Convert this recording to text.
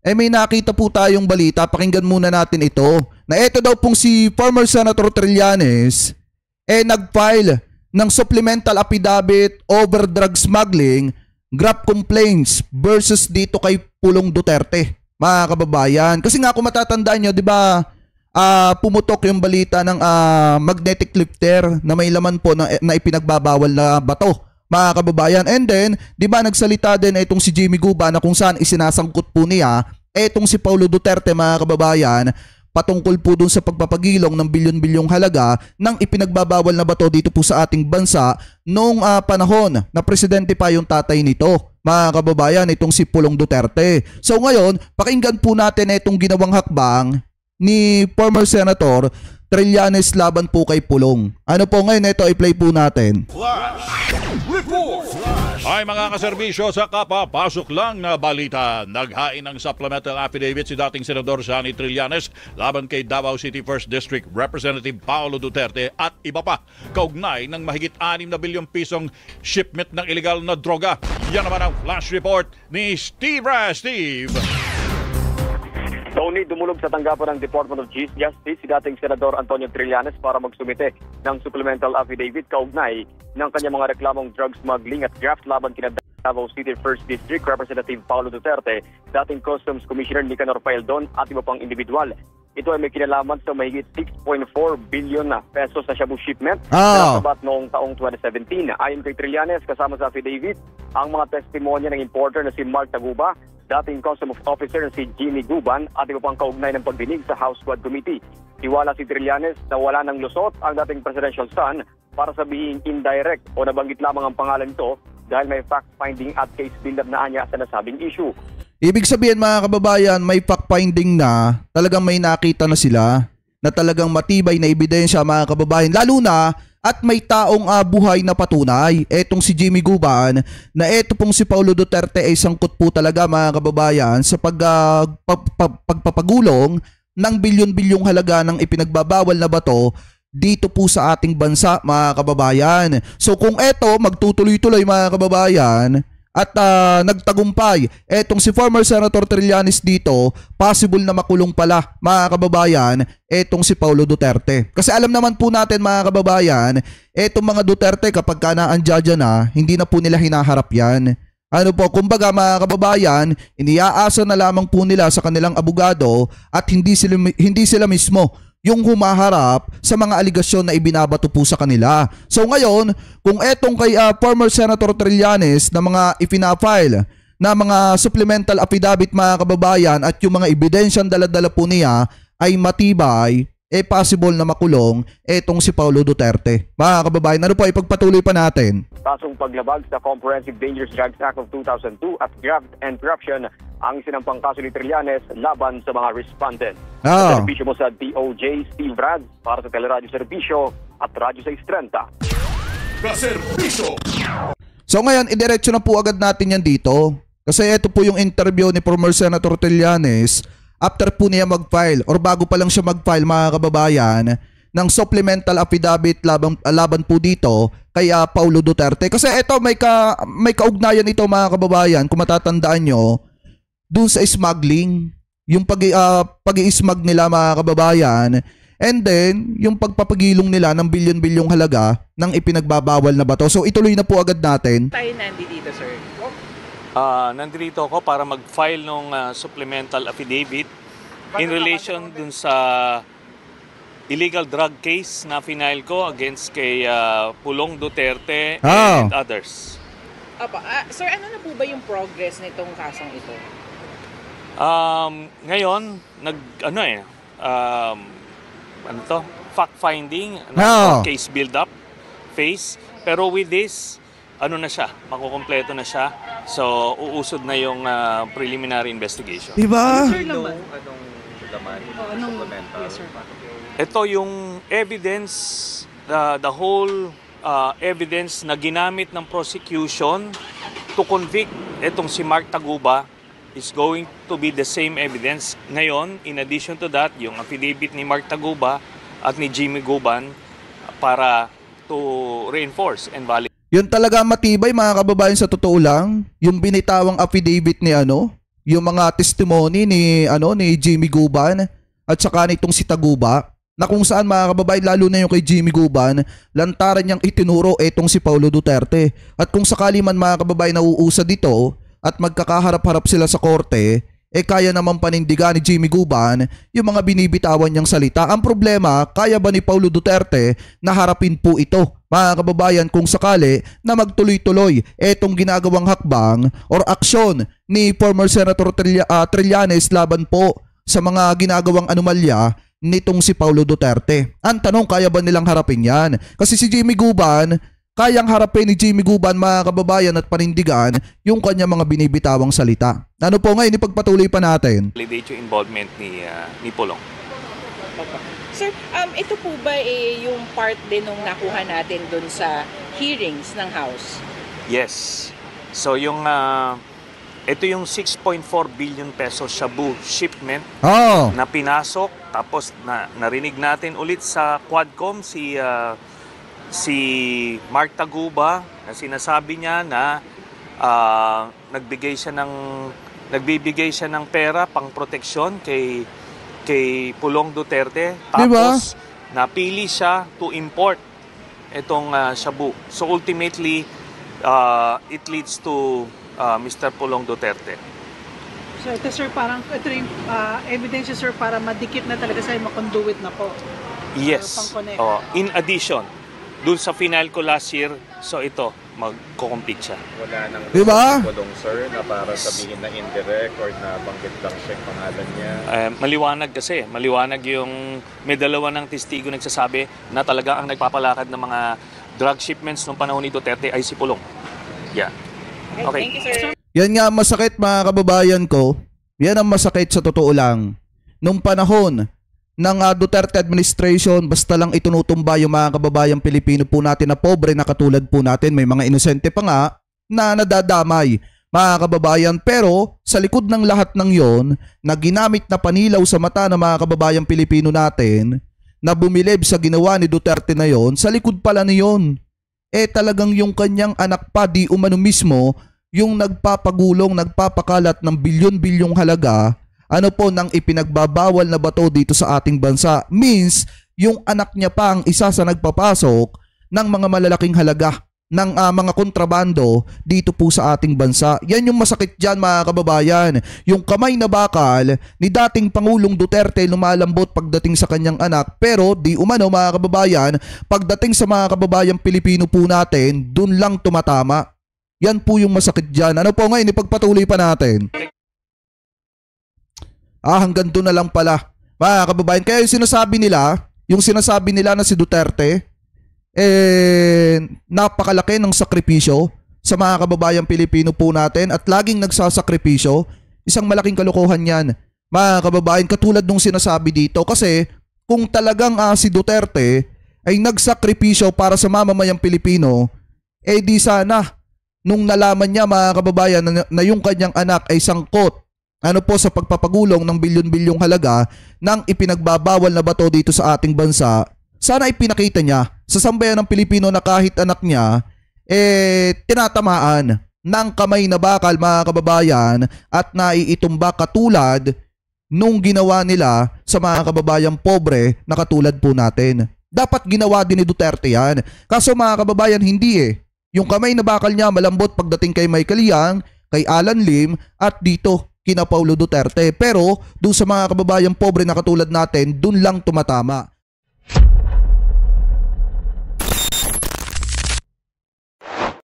may nakita po tayong balita, pakinggan muna natin ito, na ito daw pong si former Senator Trillanes nag-file ng supplemental affidavit over drug smuggling, grab complaints versus dito kay Pulong Duterte, mga kababayan. Kasi nga kung matatandaan nyo, di ba, pumutok yung balita ng magnetic lifter na may laman po na ipinagbabawal na bato, mga kababayan. And then, di ba nagsalita din itong si Jimmy Guba na kung saan isinasangkot po niya itong si Paulo Duterte, mga kababayan, patungkol po dun sa pagpapagilong ng bilyon-bilyong halaga ng ipinagbabawal na bato dito po sa ating bansa nung panahon na presidente pa yung tatay nito, mga kababayan, itong si Pulong Duterte. So ngayon, pakinggan po natin itong ginawang hakbang ni former Senator Trillanes laban po kay Pulong. Ano po ngayon, ito i-play po natin. Ay mga kaserbisyo, sa kapapasok lang na balita, naghain ng supplemental affidavit si dating Senador Sonny Trillanes laban kay Davao City 1st District Representative Paulo Duterte at iba pa kaugnay ng mahigit 6 na bilyong pisong shipment ng illegal na droga. Yan naman ang flash report ni Steve Steve. Tony, dumulog sa tanggapan ng Department of Justice si dating Senador Antonio Trillanes para magsumite ng supplemental affidavit kaugnay ng kanyang mga reklamong drug smuggling at graft laban kina Davao City 1st District Representative Paulo Duterte, dating Customs Commissioner Nicanor Paeldon at iba pang individual. Ito ay may kinalaman sa mahigit 6.4 billion pesos na shabu shipment na nasabat noong taong 2017. Ayon kay Trillanes, kasama sa affidavit ang mga testimonya ng importer na si Mark Taguba, dating Customs Officer na si Jimmy Guban at iba pang kaugnay ng pagdinig sa House Squad Committee. Tiwala si Trillanes na wala ng lusot ang dating presidential son para sabihin indirect o nabanggit lamang ang pangalan nito dahil may fact-finding at case build-up na anya sa nasabing issue. Ibig sabihin, mga kababayan, may fact-finding na, talagang may nakita na sila na talagang matibay na ebidensya, mga kababayan, lalo na at may taong buhay na patunay. Etong si Jimmy Guban na eto pong si Paulo Duterte ay sangkot po talaga, mga kababayan, sa pagpapagulong ng bilyon-bilyong halaga ng ipinagbabawal na bato dito po sa ating bansa, mga kababayan. So kung eto magtutuloy-tuloy, mga kababayan, at nagtagumpay etong si former Senator Trillanes dito, possible na makulong pala, mga kababayan, etong si Paulo Duterte. Kasi alam naman po natin, mga kababayan, etong mga Duterte kapag ka naandya na, hindi na po nila hinaharap yan. Ano po, kumbaga, mga kababayan, iniaasa na lamang po nila sa kanilang abogado at hindi sila mismo yung humaharap sa mga aligasyon na ibinabato po sa kanila. So ngayon, kung etong kay former Senator Trillanes na mga ipina-file na mga supplemental affidavit, mga kababayan, at yung mga ebidensyang dala-dala po niya ay matibay, possible na makulong etong si Paulo Duterte. Mga kababayan, ano po, ipagpatuloy pa natin. Kasong paglabag sa Comprehensive Dangerous Drugs Act of 2002 at graft and corruption ang sinampang kaso ni Trillanes laban sa mga respondent. Sa serbisyo mo sa DOJ, Steve Rad, para sa Teleradyo Serbisyo at Radyo 630. Serbisyo! So ngayon, idiretso na po agad natin yan dito. Kasi ito po yung interview ni former Senator Trillanes after po niya mag-file or bago pa lang siya mag-file, mga kababayan, ng supplemental affidavit laban po dito kay Paulo Duterte. Kasi ito may kaugnayan ito, mga kababayan, kung matatandaan nyo, dun sa smuggling, yung pag-i-smug nila, mga kababayan, and then yung pagpapagilong nila ng bilyon-bilyong halaga ng ipinagbabawal na bato. So ituloy na po agad natin. Tayo nandito, sir. Nandito ako para mag-file ng supplemental affidavit in relation dun sa illegal drug case na final ko against kay Pulong Duterte and others. Sir, ano na po ba yung progress nitong kasong ito? Ngayon, fact-finding, case build-up phase. Pero with this, na siya, makukompleto na siya. So, uusod na yung preliminary investigation. Diba? Anong laman? Yes, sir. Ito yung evidence, the whole evidence na ginamit ng prosecution to convict itong si Mark Taguba is going to be the same evidence. Ngayon, in addition to that, yung affidavit ni Mark Taguba at ni Jimmy Guban para to reinforce and validate. Yun talaga matibay, mga kababayan, sa totoo lang, yung binitawang affidavit yung mga testimony ni Jimmy Guban at saka nitong si Taguba, na kung saan mga kababayan, lalo na yung kay Jimmy Guban, lantaran niyang itinuro etong si Paulo Duterte. At kung sakali man mga kababayan nauusad dito at magkakaharap-harap sila sa korte, kaya naman panindigan ni Jimmy Guban yung mga binibitawan niyang salita. Ang problema, kaya ba ni Paulo Duterte na harapin po ito, mga kababayan, kung sakali na magtuloy-tuloy etong ginagawang hakbang or aksyon ni former Senator Trillanes laban po sa mga ginagawang anomalya nitong si Paulo Duterte. Ang tanong, kaya ba nilang harapin yan? Kasi si Jimmy Guban, kayang harapin ni Jimmy Guban, mga kababayan, at panindigan yung kanya mga binibitawang salita. Ano po ngayon, ipagpatuloy pa natin. Validate yung involvement ni Pulong. Sir, ito po ba yung part din nung nakuha natin dun sa hearings ng House? Yes. So ito yung 6.4 billion pesos shabu shipment na pinasok, tapos narinig natin ulit sa Quadcom si Mark Taguba na sinasabi niya na nagbibigay siya ng pera pang proteksyon kay Pulong Duterte, tapos napili siya to import itong shabu. So ultimately it leads to Mr. Pulong Duterte. So ito sir, parang ito yung evidence sir para madikit na talaga sa makonduit na po. Yes. In addition, dun sa final ko last year, so ito, magko-compete siya. Wala nang diba? Pulong sir na para sabihin na indirect or na banggit lang siya yung pangalan niya. Maliwanag yung may dalawa ng testigo nagsasabi na talaga ang nagpapalakad ng mga drug shipments nung panahon ni Duterte ay si Pulong. Yeah. Okay. Thank you, sir. Yan nga masakit, mga kababayan ko. Yan ang masakit sa totoo lang. Nung panahon ng Duterte administration, basta lang itunutumba yung mga kababayang Pilipino po natin na pobre na katulad po natin. May mga inosente pa nga na nadadamay, mga kababayan. Pero sa likod ng lahat ng yon, na ginamit na panilaw sa mata ng mga kababayang Pilipino natin, na bumilib sa ginawa ni Duterte na yon, sa likod pala niyon, talagang yung kanyang anak pa, di umano mismo, yung nagpapagulong, nagpapakalat ng bilyon-bilyong halaga, ng ipinagbabawal na bato dito sa ating bansa. Means, yung anak niya pa ang isa sa nagpapasok ng mga malalaking halaga ng mga kontrabando dito po sa ating bansa. Yan yung masakit dyan, mga kababayan. Yung kamay na bakal ni dating Pangulong Duterte lumalambot pagdating sa kanyang anak, pero di umano, mga kababayan, pagdating sa mga kababayang Pilipino po natin, dun lang tumatama. Yan po yung masakit dyan. Ano po ngayon, ipagpatuloy pa natin. Hanggang doon na lang pala, mga kababayan. Kaya yung sinasabi nila na si Duterte, napakalaki ng sakripisyo sa mga kababayang Pilipino po natin at laging nagsasakripisyo. Isang malaking kalokohan yan, mga kababayan, katulad nung sinasabi dito. Kasi kung talagang si Duterte ay nagsakripisyo para sa mamamayang Pilipino, di sana nung nalaman niya, mga kababayan, na yung kanyang anak ay sangkot sa pagpapagulong ng bilyon-bilyong halaga ng ipinagbabawal na bato dito sa ating bansa, sana ipinakita niya sa sambayan ng Pilipino na kahit anak niya tinatamaan ng kamay na bakal, mga kababayan, at naiitumba katulad nung ginawa nila sa mga kababayang pobre na katulad po natin. Dapat ginawa din ni Duterte yan. Kaso, mga kababayan, hindi Yung kamay na bakal niya malambot pagdating kay Michael Yang, kay Alan Lim, at dito kina Paulo Duterte. Pero doon sa mga kababayang pobre na katulad natin, doon lang tumatama.